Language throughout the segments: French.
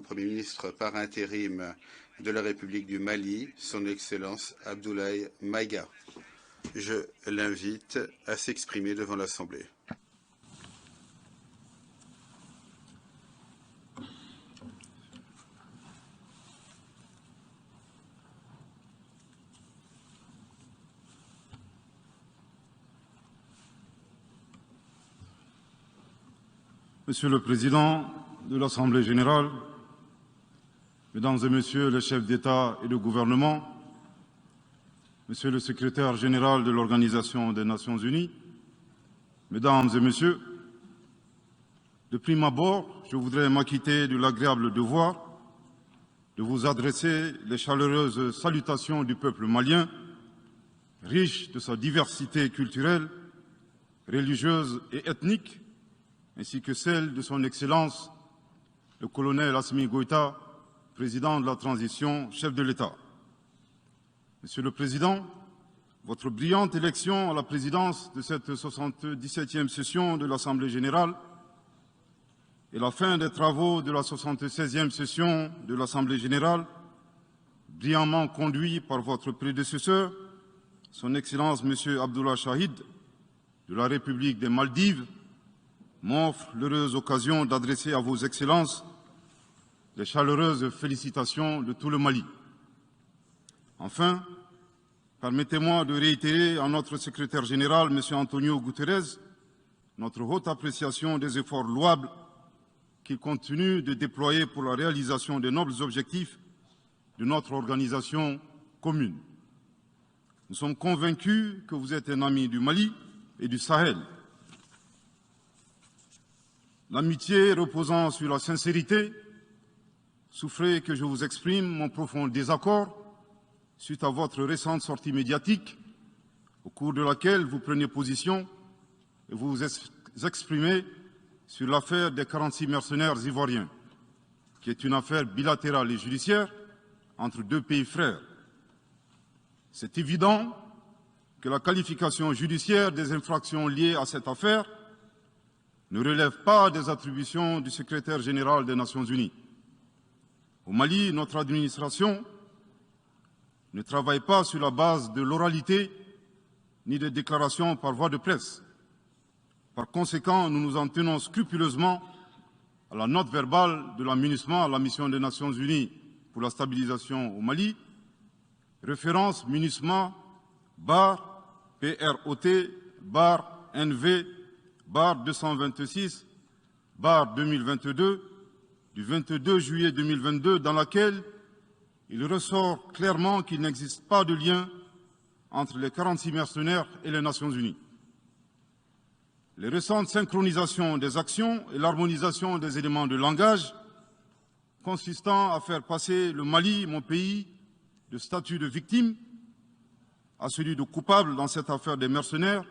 Premier ministre par intérim de la République du Mali, son Excellence Abdoulaye Maïga. Je l'invite à s'exprimer devant l'Assemblée. Monsieur le Président de l'Assemblée générale, Mesdames et Messieurs les chefs d'État et de gouvernement, Monsieur le Secrétaire général de l'Organisation des Nations unies, Mesdames et Messieurs, de prime abord, je voudrais m'acquitter de l'agréable devoir de vous adresser les chaleureuses salutations du peuple malien, riche de sa diversité culturelle, religieuse et ethnique, ainsi que celle de son Excellence, le colonel Assimi Goïta, président de la transition, chef de l'État. Monsieur le Président, votre brillante élection à la présidence de cette 77e session de l'Assemblée générale et la fin des travaux de la 76e session de l'Assemblée générale, brillamment conduit par votre prédécesseur, son Excellence M. Abdullah Shahid, de la République des Maldives, m'offre l'heureuse occasion d'adresser à vos excellences les chaleureuses félicitations de tout le Mali. Enfin, permettez-moi de réitérer à notre secrétaire général, M. Antonio Guterres, notre haute appréciation des efforts louables qu'il continue de déployer pour la réalisation des nobles objectifs de notre organisation commune. Nous sommes convaincus que vous êtes un ami du Mali et du Sahel. L'amitié reposant sur la sincérité, souffrez que je vous exprime mon profond désaccord suite à votre récente sortie médiatique, au cours de laquelle vous prenez position et vous vous exprimez sur l'affaire des 46 mercenaires ivoiriens, qui est une affaire bilatérale et judiciaire entre deux pays frères. C'est évident que la qualification judiciaire des infractions liées à cette affaire ne relève pas des attributions du secrétaire général des Nations unies. Au Mali, notre administration ne travaille pas sur la base de l'oralité ni des déclarations par voie de presse. Par conséquent, nous nous en tenons scrupuleusement à la note verbale de la MINUSMA, la mission des Nations unies pour la stabilisation au Mali, référence MINUSMA PROT/NV 226/2022 du 22 juillet 2022, dans laquelle il ressort clairement qu'il n'existe pas de lien entre les 46 mercenaires et les Nations unies. Les récentes synchronisations des actions et l'harmonisation des éléments de langage consistant à faire passer le Mali, mon pays, de statut de victime à celui de coupable dans cette affaire des mercenaires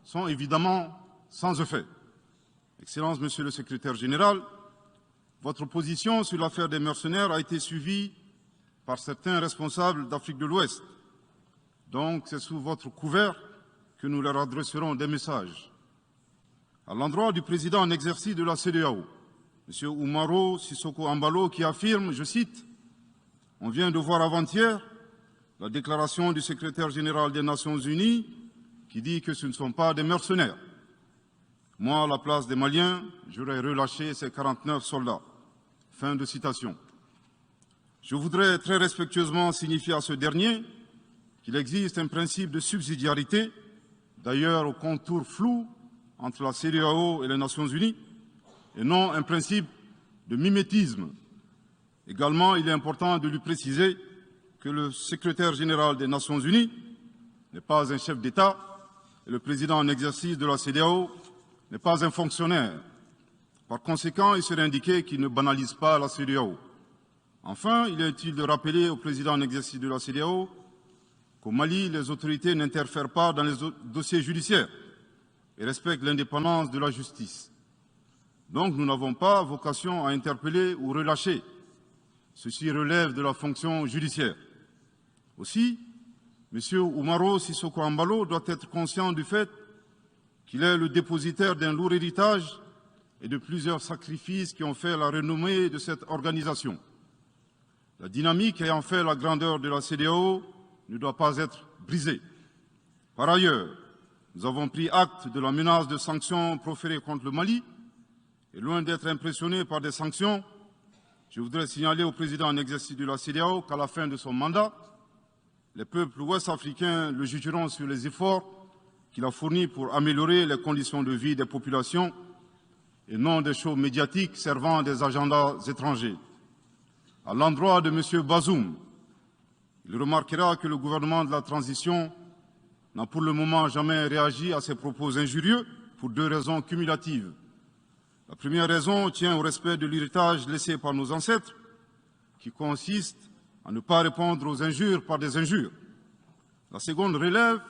sont évidemment sans effet. Excellence, Monsieur le Secrétaire général, votre position sur l'affaire des mercenaires a été suivie par certains responsables d'Afrique de l'Ouest. Donc, c'est sous votre couvert que nous leur adresserons des messages. À l'endroit du président en exercice de la CEDEAO, M. Umaro Sissoko Embalo, qui affirme, je cite, « On vient de voir avant-hier la déclaration du secrétaire général des Nations unies qui dit que ce ne sont pas des mercenaires. Moi, à la place des Maliens, j'aurais relâché ces 49 soldats. » Fin de citation. Je voudrais très respectueusement signifier à ce dernier qu'il existe un principe de subsidiarité, d'ailleurs au contour flou entre la CEDEAO et les Nations unies, et non un principe de mimétisme. Également, il est important de lui préciser que le secrétaire général des Nations unies n'est pas un chef d'État et le président en exercice de la CEDEAO n'est pas un fonctionnaire. Par conséquent, il serait indiqué qu'il ne banalise pas la CEDEAO. Enfin, il est utile de rappeler au président en exercice de la CEDEAO qu'au Mali, les autorités n'interfèrent pas dans les dossiers judiciaires et respectent l'indépendance de la justice. Donc, nous n'avons pas vocation à interpeller ou relâcher. Ceci relève de la fonction judiciaire. Aussi, M. Umaro Sissoko Embalo doit être conscient du fait qu'il est le dépositaire d'un lourd héritage et de plusieurs sacrifices qui ont fait la renommée de cette organisation. La dynamique ayant fait la grandeur de la CEDEAO ne doit pas être brisée. Par ailleurs, nous avons pris acte de la menace de sanctions proférées contre le Mali, et loin d'être impressionnés par des sanctions, je voudrais signaler au président en exercice de la CEDEAO qu'à la fin de son mandat, les peuples ouest-africains le jugeront sur les efforts qu'il a fournis pour améliorer les conditions de vie des populations et non des shows médiatiques servant des agendas étrangers. À l'endroit de M. Bazoum, il remarquera que le gouvernement de la transition n'a pour le moment jamais réagi à ces propos injurieux pour deux raisons cumulatives. La première raison tient au respect de l'héritage laissé par nos ancêtres, qui consiste à ne pas répondre aux injures par des injures. La seconde relève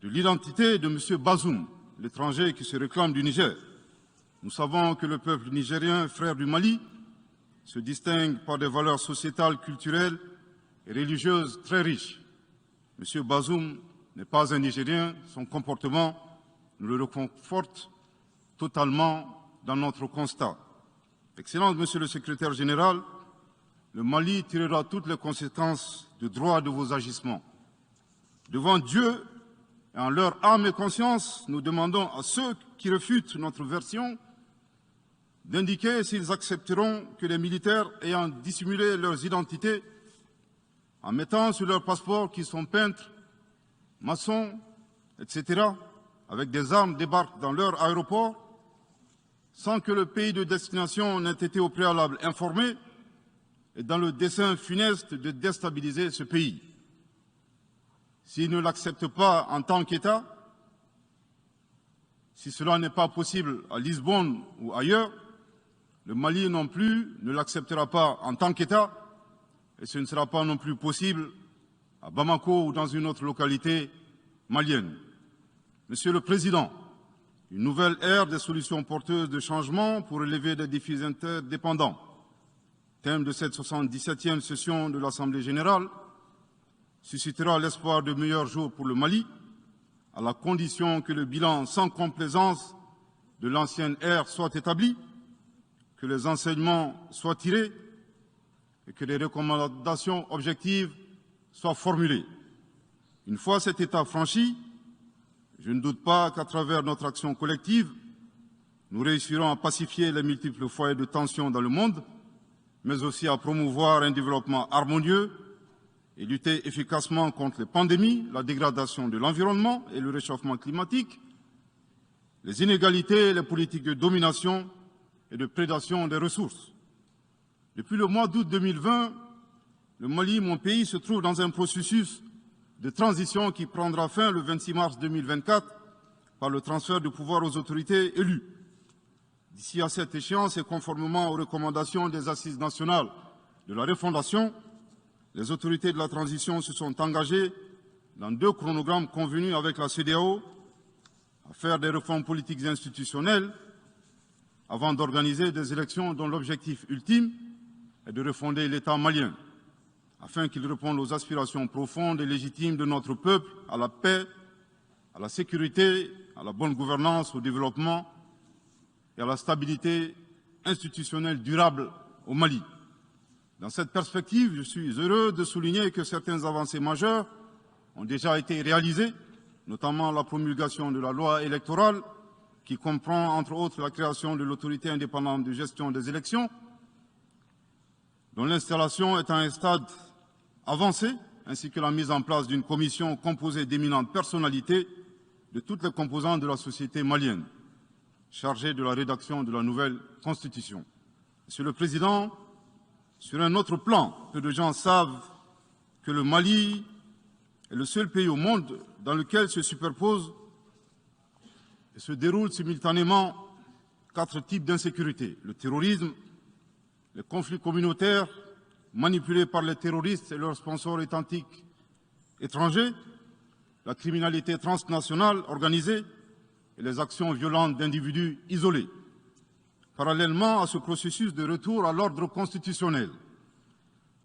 de l'identité de M. Bazoum, l'étranger qui se réclame du Niger. Nous savons que le peuple nigérien, frère du Mali, se distingue par des valeurs sociétales, culturelles et religieuses très riches. M. Bazoum n'est pas un Nigérien, son comportement nous le reconforte totalement dans notre constat. Excellence, Monsieur le Secrétaire général, le Mali tirera toutes les conséquences de droit de vos agissements. Devant Dieu et en leur âme et conscience, nous demandons à ceux qui refutent notre version d'indiquer s'ils accepteront que les militaires ayant dissimulé leurs identités en mettant sur leur passeport qu'ils sont peintres, maçons, etc., avec des armes débarquent dans leur aéroport sans que le pays de destination n'ait été au préalable informé et dans le dessein funeste de déstabiliser ce pays. S'ils ne l'acceptent pas en tant qu'État, si cela n'est pas possible à Lisbonne ou ailleurs, le Mali non plus ne l'acceptera pas en tant qu'État et ce ne sera pas non plus possible à Bamako ou dans une autre localité malienne. Monsieur le Président, une nouvelle ère des solutions porteuses de changement pour relever des défis interdépendants. Thème de cette 77e session de l'Assemblée générale, suscitera l'espoir de meilleurs jours pour le Mali, à la condition que le bilan sans complaisance de l'ancienne ère soit établi, que les enseignements soient tirés et que les recommandations objectives soient formulées. Une fois cet état franchi, je ne doute pas qu'à travers notre action collective, nous réussirons à pacifier les multiples foyers de tension dans le monde, mais aussi à promouvoir un développement harmonieux et lutter efficacement contre les pandémies, la dégradation de l'environnement et le réchauffement climatique, les inégalités et les politiques de domination et de prédation des ressources. Depuis le mois d'août 2020, le Mali, mon pays, se trouve dans un processus de transition qui prendra fin le 26 mars 2024 par le transfert de pouvoir aux autorités élues. D'ici à cette échéance et conformément aux recommandations des Assises nationales de la refondation, les autorités de la transition se sont engagées dans deux chronogrammes convenus avec la CEDEAO à faire des réformes politiques et institutionnelles avant d'organiser des élections dont l'objectif ultime est de refonder l'État malien, afin qu'il réponde aux aspirations profondes et légitimes de notre peuple à la paix, à la sécurité, à la bonne gouvernance, au développement et à la stabilité institutionnelle durable au Mali. Dans cette perspective, je suis heureux de souligner que certaines avancées majeures ont déjà été réalisées, notamment la promulgation de la loi électorale, qui comprend entre autres la création de l'autorité indépendante de gestion des élections, dont l'installation est à un stade avancé, ainsi que la mise en place d'une commission composée d'éminentes personnalités de toutes les composantes de la société malienne, chargée de la rédaction de la nouvelle Constitution. Monsieur le Président, sur un autre plan, peu de gens savent que le Mali est le seul pays au monde dans lequel se superposent et se déroulent simultanément 4 types d'insécurité: le terrorisme, les conflits communautaires manipulés par les terroristes et leurs sponsors étatiques étrangers, la criminalité transnationale organisée et les actions violentes d'individus isolés. Parallèlement à ce processus de retour à l'ordre constitutionnel,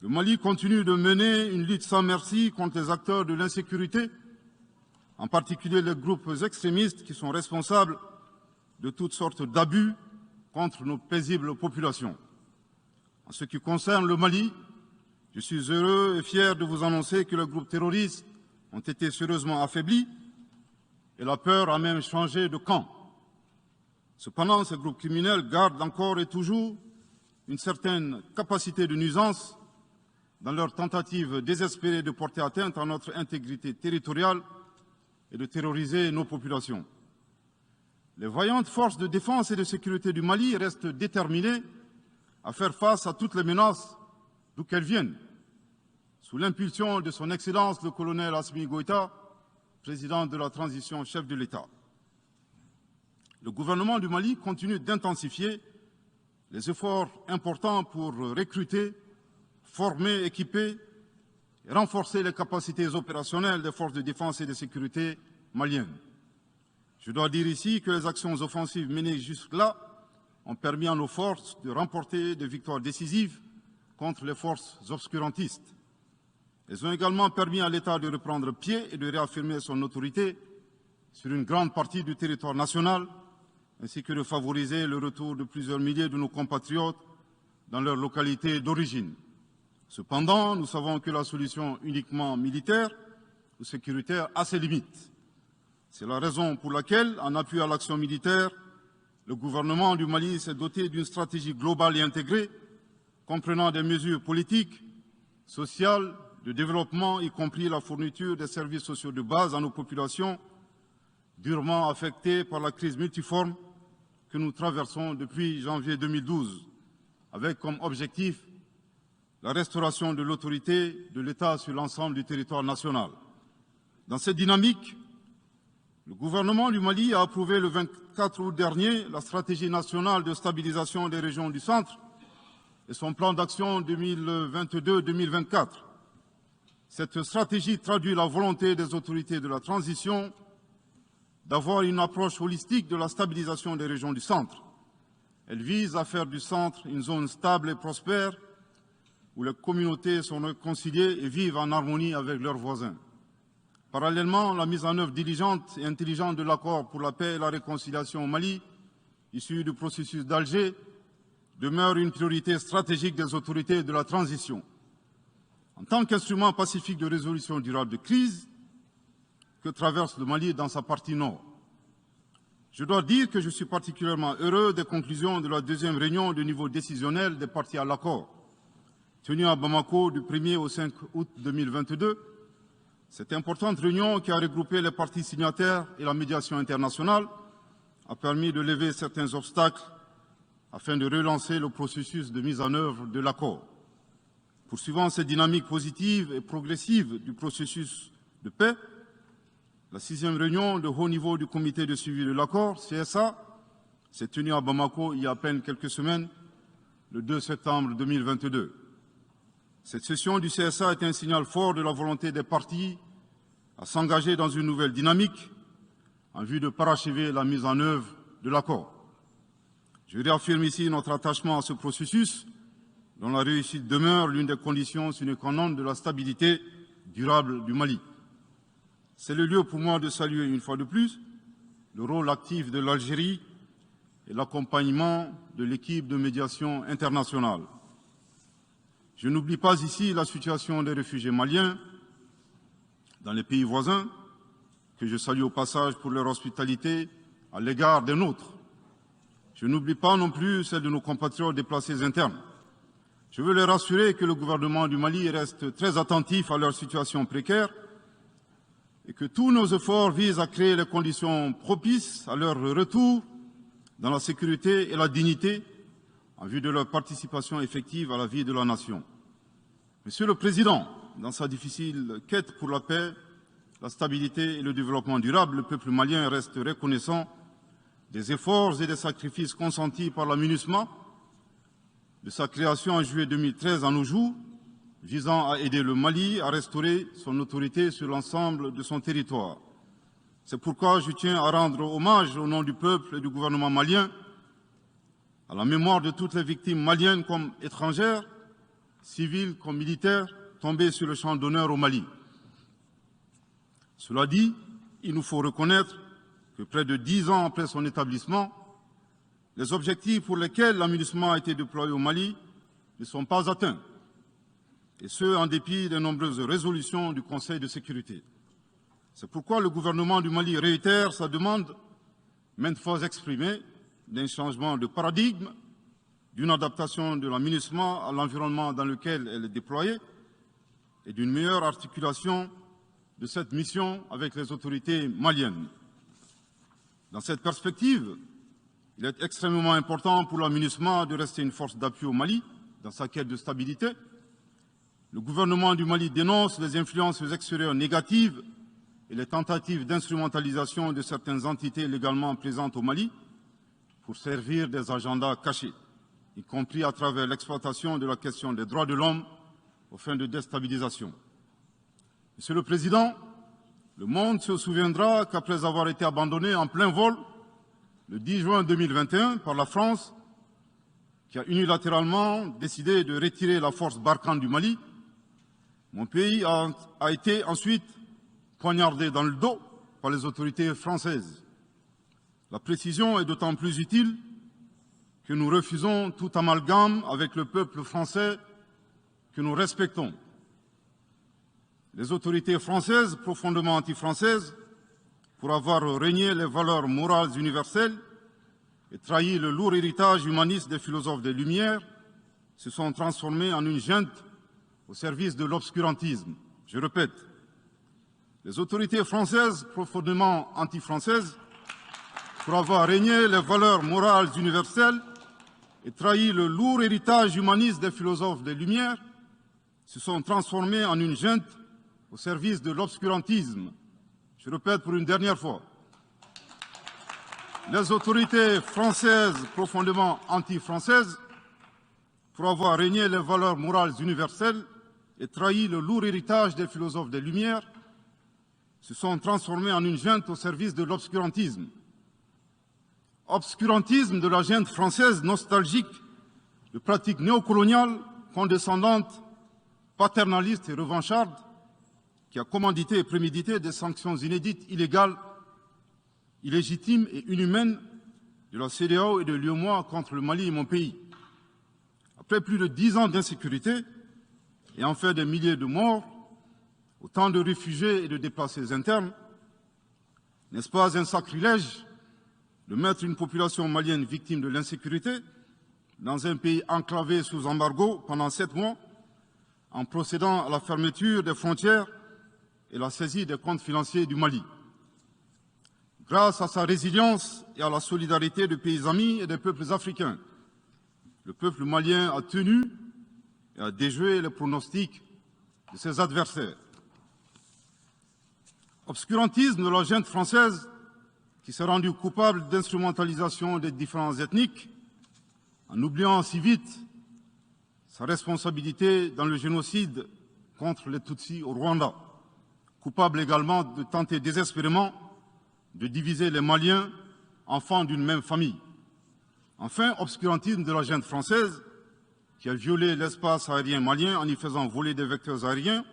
le Mali continue de mener une lutte sans merci contre les acteurs de l'insécurité, en particulier les groupes extrémistes qui sont responsables de toutes sortes d'abus contre nos paisibles populations. En ce qui concerne le Mali, je suis heureux et fier de vous annoncer que les groupes terroristes ont été sérieusement affaiblis et la peur a même changé de camp. Cependant, ces groupes criminels gardent encore et toujours une certaine capacité de nuisance dans leur tentative désespérée de porter atteinte à notre intégrité territoriale et de terroriser nos populations. Les vaillantes forces de défense et de sécurité du Mali restent déterminées à faire face à toutes les menaces d'où qu'elles viennent, sous l'impulsion de son Excellence le colonel Assimi Goïta, président de la transition, chef de l'État. Le gouvernement du Mali continue d'intensifier les efforts importants pour recruter, former, équiper et renforcer les capacités opérationnelles des forces de défense et de sécurité maliennes. Je dois dire ici que les actions offensives menées jusque-là ont permis à nos forces de remporter des victoires décisives contre les forces obscurantistes. Elles ont également permis à l'État de reprendre pied et de réaffirmer son autorité sur une grande partie du territoire national, ainsi que de favoriser le retour de plusieurs milliers de nos compatriotes dans leur localité d'origine. Cependant, nous savons que la solution uniquement militaire ou sécuritaire a ses limites. C'est la raison pour laquelle, en appui à l'action militaire, le gouvernement du Mali s'est doté d'une stratégie globale et intégrée, comprenant des mesures politiques, sociales, de développement, y compris la fourniture des services sociaux de base à nos populations, durement affectées par la crise multiforme que nous traversons depuis janvier 2012, avec comme objectif la restauration de l'autorité de l'État sur l'ensemble du territoire national. Dans cette dynamique, le gouvernement du Mali a approuvé le 24 août dernier la stratégie nationale de stabilisation des régions du centre et son plan d'action 2022-2024. Cette stratégie traduit la volonté des autorités de la transition d'avoir une approche holistique de la stabilisation des régions du centre. Elle vise à faire du centre une zone stable et prospère où les communautés sont réconciliées et vivent en harmonie avec leurs voisins. Parallèlement, la mise en œuvre diligente et intelligente de l'accord pour la paix et la réconciliation au Mali, issu du processus d'Alger, demeure une priorité stratégique des autorités de la transition. En tant qu'instrument pacifique de résolution durable de crise que traverse le Mali dans sa partie nord, je dois dire que je suis particulièrement heureux des conclusions de la deuxième réunion de niveau décisionnel des parties à l'accord, tenue à Bamako du 1er au 5 août 2022. Cette importante réunion, qui a regroupé les parties signataires et la médiation internationale, a permis de lever certains obstacles afin de relancer le processus de mise en œuvre de l'accord. Poursuivant cette dynamique positive et progressive du processus de paix, la 6e réunion de haut niveau du comité de suivi de l'accord, CSA, s'est tenue à Bamako il y a à peine quelques semaines, le 2 septembre 2022. Cette session du CSA est un signal fort de la volonté des parties à s'engager dans une nouvelle dynamique en vue de parachever la mise en œuvre de l'accord. Je réaffirme ici notre attachement à ce processus, dont la réussite demeure l'une des conditions sine qua non de la stabilité durable du Mali. C'est le lieu pour moi de saluer une fois de plus le rôle actif de l'Algérie et l'accompagnement de l'équipe de médiation internationale. Je n'oublie pas ici la situation des réfugiés maliens dans les pays voisins, que je salue au passage pour leur hospitalité à l'égard des nôtres. Je n'oublie pas non plus celle de nos compatriotes déplacés internes. Je veux les rassurer que le gouvernement du Mali reste très attentif à leur situation précaire et que tous nos efforts visent à créer les conditions propices à leur retour dans la sécurité et la dignité en vue de leur participation effective à la vie de la nation. Monsieur le Président, dans sa difficile quête pour la paix, la stabilité et le développement durable, le peuple malien reste reconnaissant des efforts et des sacrifices consentis par la MINUSMA, de sa création en juillet 2013 à nos jours, visant à aider le Mali à restaurer son autorité sur l'ensemble de son territoire. C'est pourquoi je tiens à rendre hommage au nom du peuple et du gouvernement malien à la mémoire de toutes les victimes maliennes comme étrangères, civiles comme militaires, tombées sur le champ d'honneur au Mali. Cela dit, il nous faut reconnaître que près de 10 ans après son établissement, les objectifs pour lesquels la MINUSMA a été déployée au Mali ne sont pas atteints, et ce, en dépit des nombreuses résolutions du Conseil de sécurité. C'est pourquoi le gouvernement du Mali réitère sa demande, maintes fois exprimée, d'un changement de paradigme, d'une adaptation de la MINUSMA à l'environnement dans lequel elle est déployée et d'une meilleure articulation de cette mission avec les autorités maliennes. Dans cette perspective, il est extrêmement important pour la MINUSMA de rester une force d'appui au Mali dans sa quête de stabilité. Le gouvernement du Mali dénonce les influences extérieures négatives et les tentatives d'instrumentalisation de certaines entités légalement présentes au Mali pour servir des agendas cachés, y compris à travers l'exploitation de la question des droits de l'homme aux fins de déstabilisation. Monsieur le Président, le monde se souviendra qu'après avoir été abandonné en plein vol le 10 juin 2021 par la France, qui a unilatéralement décidé de retirer la force Barkhane du Mali, mon pays a été ensuite poignardé dans le dos par les autorités françaises. La précision est d'autant plus utile que nous refusons tout amalgame avec le peuple français que nous respectons. Les autorités françaises, profondément anti-françaises, pour avoir régné les valeurs morales universelles et trahi le lourd héritage humaniste des philosophes des Lumières, se sont transformées en une junte au service de l'obscurantisme. Je répète, les autorités françaises, profondément anti-françaises, pour avoir régné les valeurs morales universelles et trahi le lourd héritage humaniste des philosophes des Lumières, se sont transformées en une junte au service de l'obscurantisme. Je répète pour une dernière fois. Les autorités françaises, profondément anti-françaises, pour avoir régné les valeurs morales universelles et trahi le lourd héritage des philosophes des Lumières, se sont transformées en une junte au service de l'obscurantisme. Obscurantisme de la junte française nostalgique de pratiques néocoloniales, condescendantes, paternalistes et revanchardes, qui a commandité et prémédité des sanctions inédites, illégales, illégitimes et inhumaines de la CEDEAO et de l'UEMOA contre le Mali et mon pays. Après plus de 10 ans d'insécurité et en fait des milliers de morts, autant de réfugiés et de déplacés internes, n'est-ce pas un sacrilège de mettre une population malienne victime de l'insécurité dans un pays enclavé sous embargo pendant 7 mois, en procédant à la fermeture des frontières et la saisie des comptes financiers du Mali. Grâce à sa résilience et à la solidarité de pays amis et des peuples africains, le peuple malien a tenu et a déjoué les pronostics de ses adversaires. Obscurantisme de la junte française qui s'est rendue coupable d'instrumentalisation des différences ethniques, en oubliant si vite sa responsabilité dans le génocide contre les Tutsis au Rwanda, coupable également de tenter désespérément de diviser les Maliens, enfants d'une même famille. Enfin, obscurantisme de la junte française qui a violé l'espace aérien malien en y faisant voler des vecteurs aériens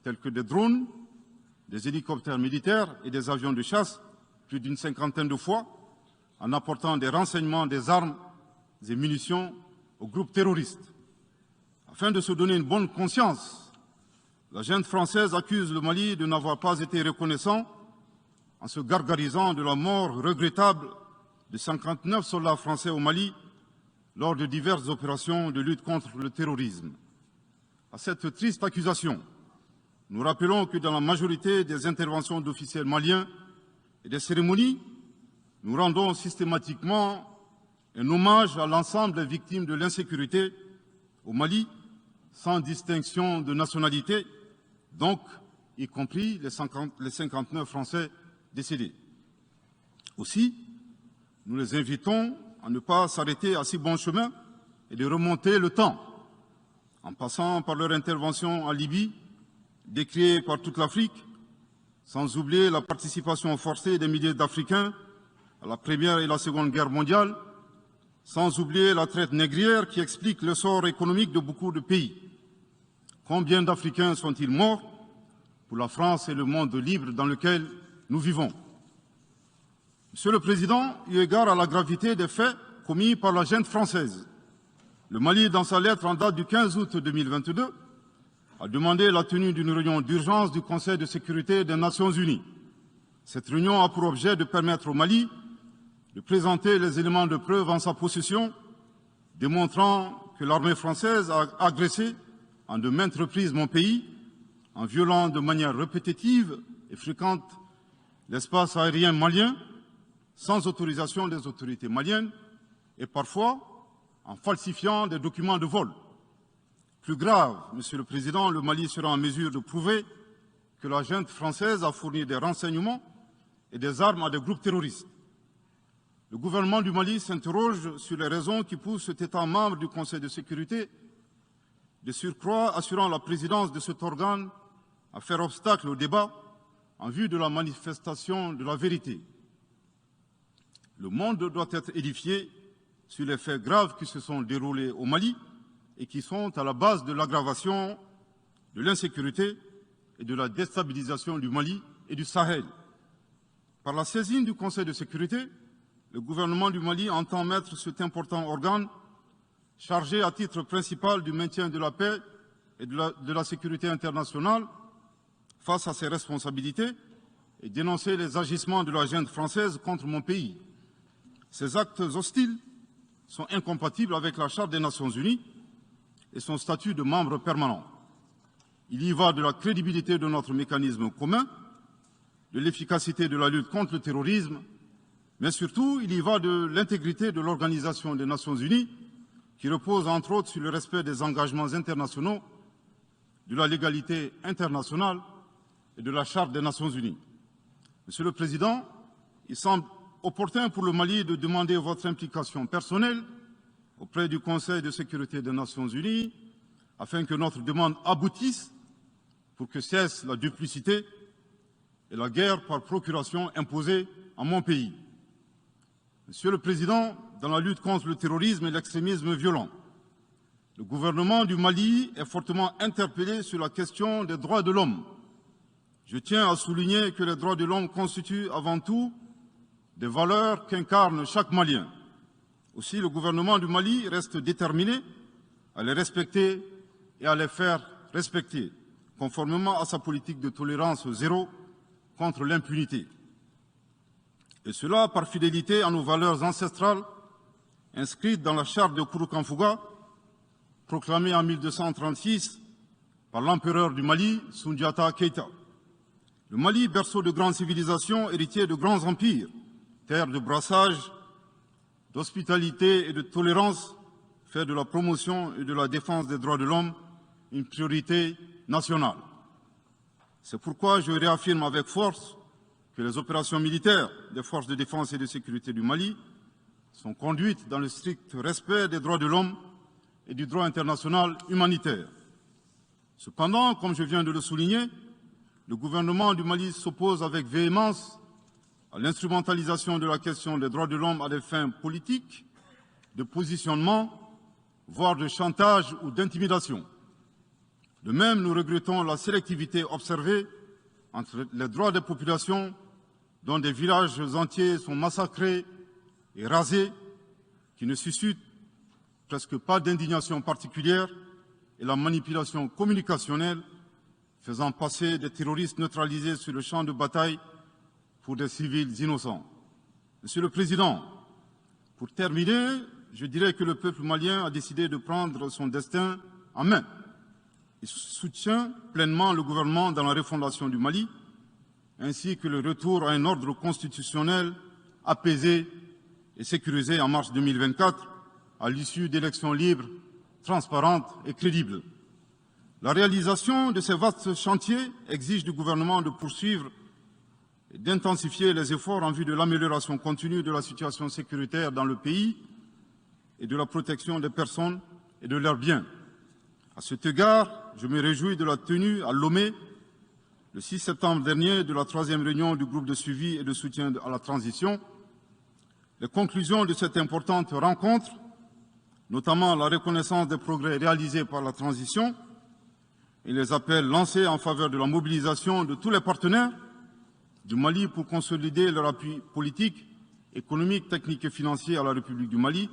tels que des drones, des hélicoptères militaires et des avions de chasse plus d'une 50aine de fois, en apportant des renseignements, des armes et munitions aux groupes terroristes. Afin de se donner une bonne conscience, la junte française accuse le Mali de n'avoir pas été reconnaissant en se gargarisant de la mort regrettable de 59 soldats français au Mali lors de diverses opérations de lutte contre le terrorisme. À cette triste accusation, nous rappelons que dans la majorité des interventions d'officiels maliens et des cérémonies, nous rendons systématiquement un hommage à l'ensemble des victimes de l'insécurité au Mali, sans distinction de nationalité, donc y compris les 59 Français décédés. Aussi, nous les invitons à ne pas s'arrêter à si bon chemin et de remonter le temps, en passant par leur intervention en Libye, décriée par toute l'Afrique, sans oublier la participation forcée des milliers d'Africains à la Première et la Seconde Guerre mondiale, sans oublier la traite négrière qui explique le sort économique de beaucoup de pays. Combien d'Africains sont-ils morts pour la France et le monde libre dans lequel nous vivons? Monsieur le Président, eu égard à la gravité des faits commis par la junte française. Le Mali, dans sa lettre en date du 15 août 2022, a demandé la tenue d'une réunion d'urgence du Conseil de sécurité des Nations Unies. Cette réunion a pour objet de permettre au Mali de présenter les éléments de preuve en sa possession, démontrant que l'armée française a agressé en de maintes reprises mon pays, en violant de manière répétitive et fréquente l'espace aérien malien, sans autorisation des autorités maliennes, et parfois en falsifiant des documents de vol. Plus grave, Monsieur le Président, le Mali sera en mesure de prouver que la junte française a fourni des renseignements et des armes à des groupes terroristes. Le gouvernement du Mali s'interroge sur les raisons qui poussent cet État membre du Conseil de sécurité, de surcroît assurant la présidence de cet organe, à faire obstacle au débat en vue de la manifestation de la vérité. Le monde doit être édifié sur les faits graves qui se sont déroulés au Mali et qui sont à la base de l'aggravation de l'insécurité et de la déstabilisation du Mali et du Sahel. Par la saisine du Conseil de sécurité, le gouvernement du Mali entend mettre cet important organe chargé à titre principal du maintien de la paix et de la sécurité internationale face à ses responsabilités et dénoncer les agissements de la junte française contre mon pays. Ces actes hostiles sont incompatibles avec la Charte des Nations Unies et son statut de membre permanent. Il y va de la crédibilité de notre mécanisme commun, de l'efficacité de la lutte contre le terrorisme, mais surtout, il y va de l'intégrité de l'Organisation des Nations Unies, qui repose entre autres sur le respect des engagements internationaux, de la légalité internationale et de la Charte des Nations Unies. Monsieur le Président, il semble opportun pour le Mali de demander votre implication personnelle auprès du Conseil de sécurité des Nations Unies afin que notre demande aboutisse pour que cesse la duplicité et la guerre par procuration imposée à mon pays. Monsieur le Président, dans la lutte contre le terrorisme et l'extrémisme violent, le gouvernement du Mali est fortement interpellé sur la question des droits de l'homme. Je tiens à souligner que les droits de l'homme constituent avant tout des valeurs qu'incarne chaque Malien. Aussi, le gouvernement du Mali reste déterminé à les respecter et à les faire respecter, conformément à sa politique de tolérance zéro contre l'impunité. Et cela par fidélité à nos valeurs ancestrales inscrites dans la charte de Kouroukanfouga, proclamée en 1236 par l'empereur du Mali, Soundiata Keïta. Le Mali, berceau de grandes civilisations, héritier de grands empires, terre de brassage, d'hospitalité et de tolérance, fait de la promotion et de la défense des droits de l'homme une priorité nationale. C'est pourquoi je réaffirme avec force que les opérations militaires des forces de défense et de sécurité du Mali sont conduites dans le strict respect des droits de l'homme et du droit international humanitaire. Cependant, comme je viens de le souligner, le gouvernement du Mali s'oppose avec véhémence à l'instrumentalisation de la question des droits de l'homme à des fins politiques, de positionnement, voire de chantage ou d'intimidation. De même, nous regrettons la sélectivité observée entre les droits des populations dont des villages entiers sont massacrés et rasés, qui ne suscitent presque pas d'indignation particulière, et la manipulation communicationnelle faisant passer des terroristes neutralisés sur le champ de bataille pour des civils innocents. Monsieur le Président, pour terminer, je dirais que le peuple malien a décidé de prendre son destin en main. Il soutient pleinement le gouvernement dans la refondation du Mali, ainsi que le retour à un ordre constitutionnel apaisé et sécurisé en mars 2024, à l'issue d'élections libres, transparentes et crédibles. La réalisation de ces vastes chantiers exige du gouvernement de poursuivre et d'intensifier les efforts en vue de l'amélioration continue de la situation sécuritaire dans le pays et de la protection des personnes et de leurs biens. À cet égard, je me réjouis de la tenue à Lomé, le 6 septembre dernier, de la 3e réunion du groupe de suivi et de soutien à la transition. Les conclusions de cette importante rencontre, notamment la reconnaissance des progrès réalisés par la transition et les appels lancés en faveur de la mobilisation de tous les partenaires du Mali pour consolider leur appui politique économique, technique et financier à la République du Mali,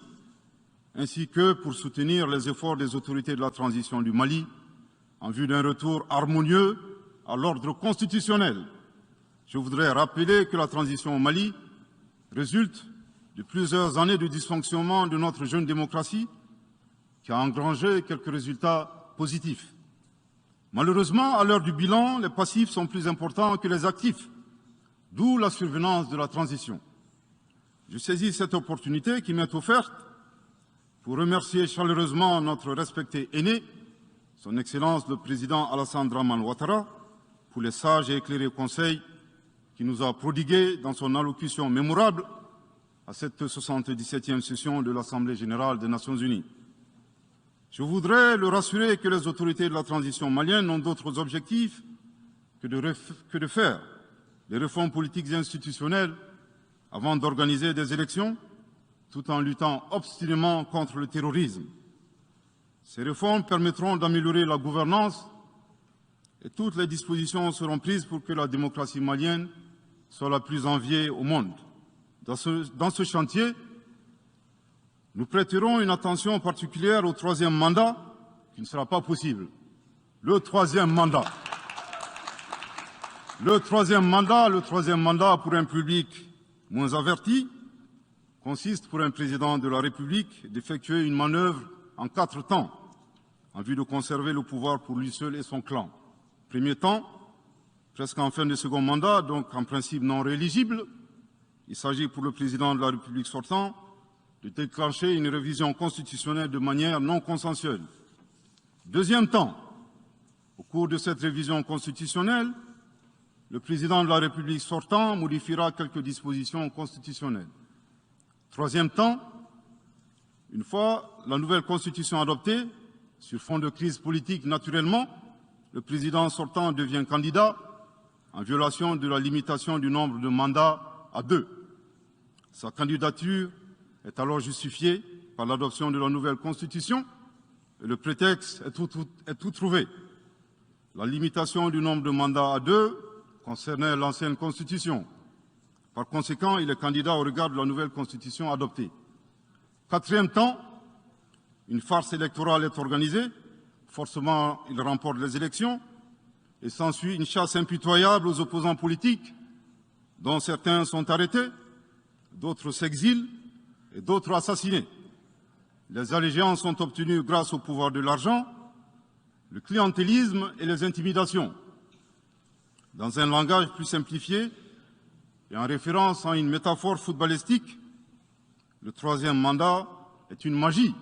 ainsi que pour soutenir les efforts des autorités de la transition du Mali en vue d'un retour harmonieux à l'ordre constitutionnel. Je voudrais rappeler que la transition au Mali résulte de plusieurs années de dysfonctionnement de notre jeune démocratie qui a engrangé quelques résultats positifs. Malheureusement, à l'heure du bilan, les passifs sont plus importants que les actifs, d'où la survenance de la transition. Je saisis cette opportunité qui m'est offerte pour remercier chaleureusement notre respecté aîné, son Excellence le Président Alassane Dramane Ouattara, pour les sages et éclairés conseils qu'il nous a prodigués dans son allocution mémorable à cette 77e session de l'Assemblée générale des Nations unies. Je voudrais le rassurer que les autorités de la transition malienne n'ont d'autres objectifs que de faire des réformes politiques et institutionnelles avant d'organiser des élections, tout en luttant obstinément contre le terrorisme. Ces réformes permettront d'améliorer la gouvernance et toutes les dispositions seront prises pour que la démocratie malienne soit la plus enviée au monde. Dans ce chantier, nous prêterons une attention particulière au troisième mandat, qui ne sera pas possible. Le troisième mandat pour un public moins averti consiste pour un président de la République d'effectuer une manœuvre en 4 temps, en vue de conserver le pouvoir pour lui seul et son clan. Premier temps, presque en fin de second mandat, donc en principe non rééligible, il s'agit pour le président de la République sortant de déclencher une révision constitutionnelle de manière non consensuelle. Deuxième temps, au cours de cette révision constitutionnelle, le président de la République sortant modifiera quelques dispositions constitutionnelles. Troisième temps, une fois la nouvelle constitution adoptée, sur fond de crise politique naturellement, le président sortant devient candidat en violation de la limitation du nombre de mandats à 2. Sa candidature est alors justifiée par l'adoption de la nouvelle constitution et le prétexte est tout trouvé. La limitation du nombre de mandats à 2 concernait l'ancienne constitution. Par conséquent, il est candidat au regard de la nouvelle constitution adoptée. Quatrième temps, une farce électorale est organisée. Forcément, il remporte les élections et s'ensuit une chasse impitoyable aux opposants politiques, dont certains sont arrêtés, d'autres s'exilent et d'autres assassinés. Les allégeances sont obtenues grâce au pouvoir de l'argent, le clientélisme et les intimidations. Dans un langage plus simplifié et en référence à une métaphore footballistique, le troisième mandat est une magie.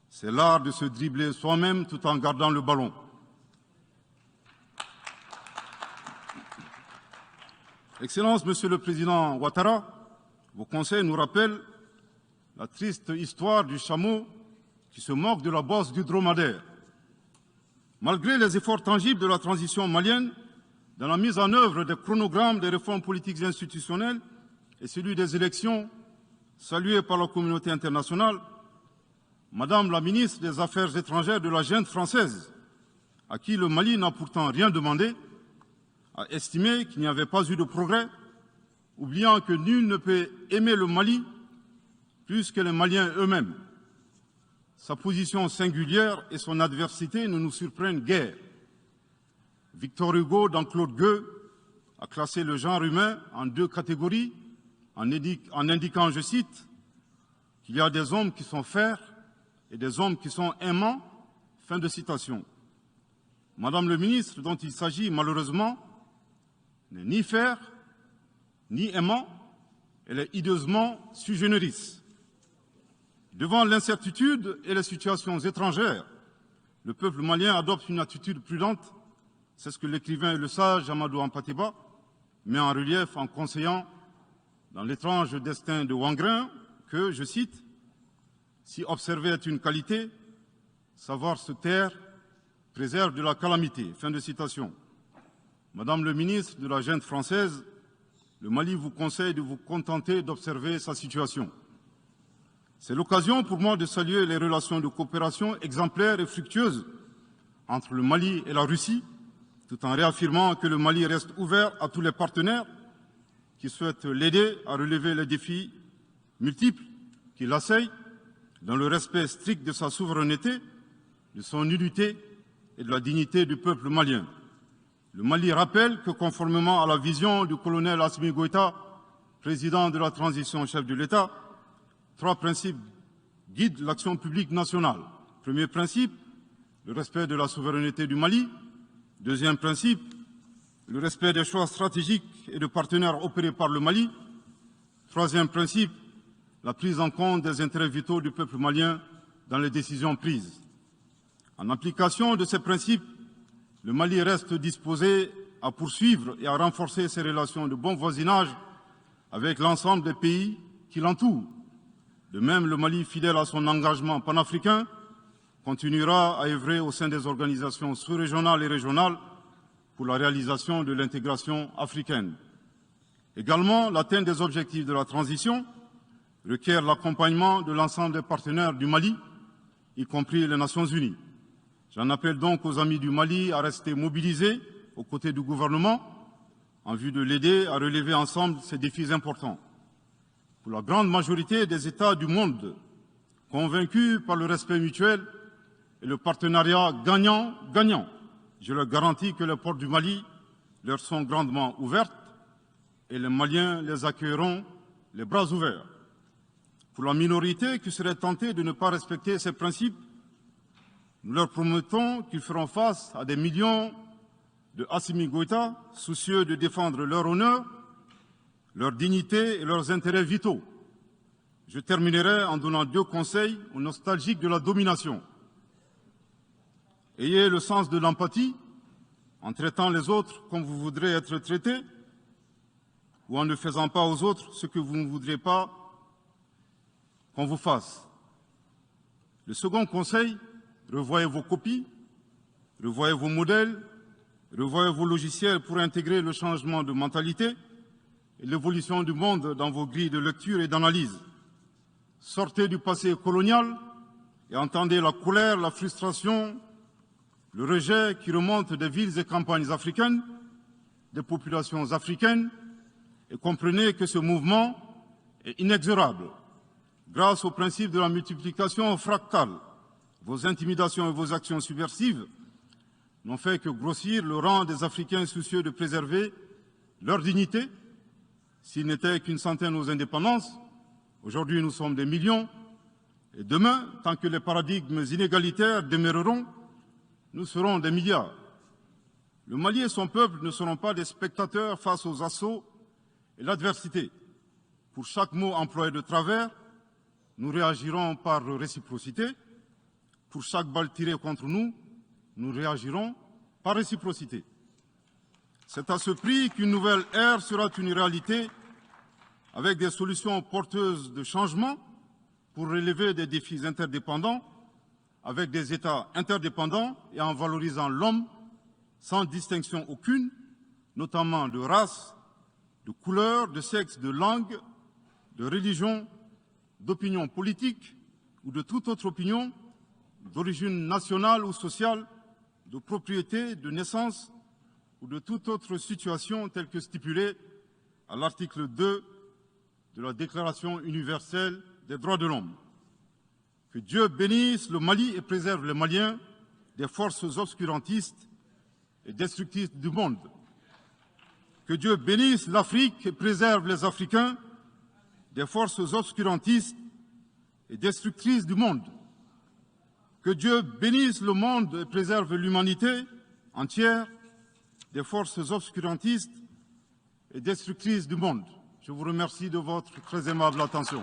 C'est l'art de se dribbler soi-même tout en gardant le ballon. Excellence, Monsieur le Président Ouattara, vos conseils nous rappellent la triste histoire du chameau qui se moque de la bosse du dromadaire. Malgré les efforts tangibles de la transition malienne, dans la mise en œuvre des chronogrammes des réformes politiques et institutionnelles et celui des élections, salués par la communauté internationale, Madame la ministre des Affaires étrangères de la junte française, à qui le Mali n'a pourtant rien demandé, a estimé qu'il n'y avait pas eu de progrès, oubliant que nul ne peut aimer le Mali plus que les Maliens eux-mêmes. Sa position singulière et son adversité ne nous surprennent guère. Victor Hugo, dans Claude Gueux, a classé le genre humain en 2 catégories, en indiquant, je cite, qu'il y a des hommes qui sont fers et des hommes qui sont aimants. Fin de citation. Madame le ministre, dont il s'agit malheureusement, n'est ni fer, ni aimant, elle est hideusement sui generis. Devant l'incertitude et les situations étrangères, le peuple malien adopte une attitude prudente. C'est ce que l'écrivain et le sage Amadou Hampâté-Bâ met en relief en conseillant dans l'étrange destin de Wangrin que, je cite, « Si observer est une qualité, savoir se taire préserve de la calamité ». Fin de citation. Madame le ministre de la junte française, le Mali vous conseille de vous contenter d'observer sa situation. C'est l'occasion pour moi de saluer les relations de coopération exemplaires et fructueuses entre le Mali et la Russie, tout en réaffirmant que le Mali reste ouvert à tous les partenaires qui souhaite l'aider à relever les défis multiples qui l'assaillent, dans le respect strict de sa souveraineté, de son unité et de la dignité du peuple malien. Le Mali rappelle que, conformément à la vision du colonel Assimi Goïta, président de la transition chef de l'État, 3 principes guident l'action publique nationale. Premier principe, le respect de la souveraineté du Mali. Deuxième principe, le respect des choix stratégiques et de partenaires opérés par le Mali. Troisième principe, la prise en compte des intérêts vitaux du peuple malien dans les décisions prises. En application de ces principes, le Mali reste disposé à poursuivre et à renforcer ses relations de bon voisinage avec l'ensemble des pays qui l'entourent. De même, le Mali, fidèle à son engagement panafricain, continuera à œuvrer au sein des organisations sous-régionales et régionales pour la réalisation de l'intégration africaine. Également, l'atteinte des objectifs de la transition requiert l'accompagnement de l'ensemble des partenaires du Mali, y compris les Nations unies. J'en appelle donc aux amis du Mali à rester mobilisés aux côtés du gouvernement en vue de l'aider à relever ensemble ces défis importants. Pour la grande majorité des États du monde, convaincus par le respect mutuel et le partenariat gagnant-gagnant, je leur garantis que les portes du Mali leur sont grandement ouvertes et les Maliens les accueilleront les bras ouverts. Pour la minorité qui serait tentée de ne pas respecter ces principes, nous leur promettons qu'ils feront face à des millions de Assimi Goïta, soucieux de défendre leur honneur, leur dignité et leurs intérêts vitaux. Je terminerai en donnant 2 conseils aux nostalgiques de la domination. Ayez le sens de l'empathie en traitant les autres comme vous voudrez être traités ou en ne faisant pas aux autres ce que vous ne voudrez pas qu'on vous fasse. Le second conseil, revoyez vos copies, revoyez vos modèles, revoyez vos logiciels pour intégrer le changement de mentalité et l'évolution du monde dans vos grilles de lecture et d'analyse. Sortez du passé colonial et entendez la colère, la frustration, le rejet qui remonte des villes et campagnes africaines, des populations africaines, et comprenez que ce mouvement est inexorable. Grâce au principe de la multiplication fractale, vos intimidations et vos actions subversives n'ont fait que grossir le rang des Africains soucieux de préserver leur dignité. S'il n'était qu'une centaine aux indépendances, aujourd'hui nous sommes des millions, et demain, tant que les paradigmes inégalitaires demeureront, nous serons des milliards. Le Mali et son peuple ne seront pas des spectateurs face aux assauts et l'adversité. Pour chaque mot employé de travers, nous réagirons par réciprocité. Pour chaque balle tirée contre nous, nous réagirons par réciprocité. C'est à ce prix qu'une nouvelle ère sera une réalité avec des solutions porteuses de changement pour relever des défis interdépendants, avec des États interdépendants et en valorisant l'homme sans distinction aucune, notamment de race, de couleur, de sexe, de langue, de religion, d'opinion politique ou de toute autre opinion, d'origine nationale ou sociale, de propriété, de naissance ou de toute autre situation telle que stipulée à l'article 2 de la Déclaration universelle des droits de l'homme. Que Dieu bénisse le Mali et préserve les Maliens des forces obscurantistes et destructrices du monde. Que Dieu bénisse l'Afrique et préserve les Africains des forces obscurantistes et destructrices du monde. Que Dieu bénisse le monde et préserve l'humanité entière des forces obscurantistes et destructrices du monde. Je vous remercie de votre très aimable attention.